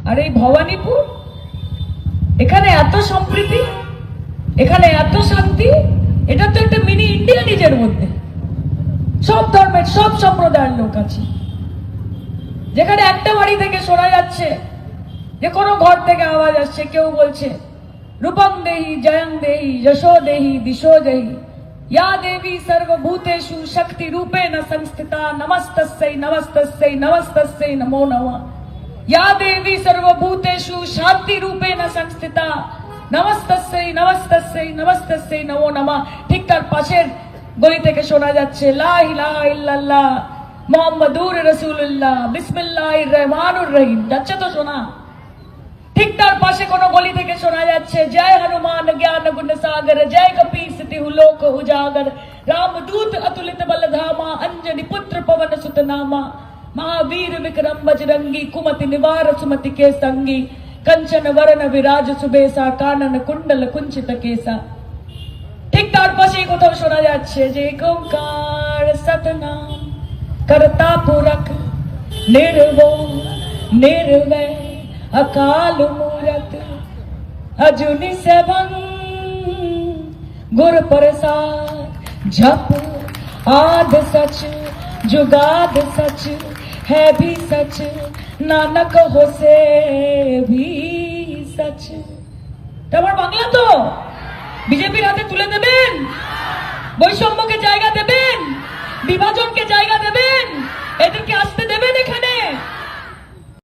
আর এই ভবানীপুর, এখানে এত সম্প্রীতি, এখানে এত শান্তি, এটা তো একটা মিনি ইন্ডিয়া নিজের মধ্যে। সব ধর্মের সব সম্প্রদায়ের লোক আছে, যেখানে একটা বাড়ি থেকে শোনা যাচ্ছে, যে কোনো ঘর থেকে আওয়াজ আসছে, কেউ বলছে রূপং দেহি জয়ং দেহি যশো দেহি দিশো দেহি या देवी सर्वभूतेषु शक्ति रूपेण संस्थिता नमस्तस्यै नमस्तस्यै नमस्तस्यै नमो नमः। या देवी सर्वभूतेषु शांति रूपेण संस्थिता नमस्तस्यै नमस्तस्यै नमस्तस्यै नमो नमः। ठीक तार पाশের গলি থেকে শোনা যাচ্ছে লা ইলাহা ইল্লাল্লাহ মুহাম্মাদুর রাসূলুল্লাহ বিসমিল্লাহির রহমানির রহিম। যাচ্ছে তো শোনা। ঠিক তার পাশে কোনো গলি থেকে শোনা যাচ্ছে জয় হনুমান জ্ঞান গুণ সাগর জয় কপি সিদ্ধি লোক উজাগর রামদূত अतुलित बलधामा अंजनी पुत्र पवन सुत नामा महावीर विक्रम बजरंगी कुमति निवार सुमति के संगी कंचन वरण विराज सुबेसा कानन कुंडल कुंचित केसा। ঠিক তার পাশে কোথাও শোনা যাচ্ছে যে ওঙ্কার সতনাম करता पुरख निर्भय निर्वैर अकाल मूरत अजुनि सेवन गुर प्रसाद जप आद सच जुगाद सच है भी सच नानक हो से भी सच। তোমার বাংলা তো বিজেপির হাতে তুলে দেবেন, বৈষম্যকে জায়গা দেবেন, বিভাজনকে জায়গা দেবেন, এদেরকে আসতে দেবেন এখানে।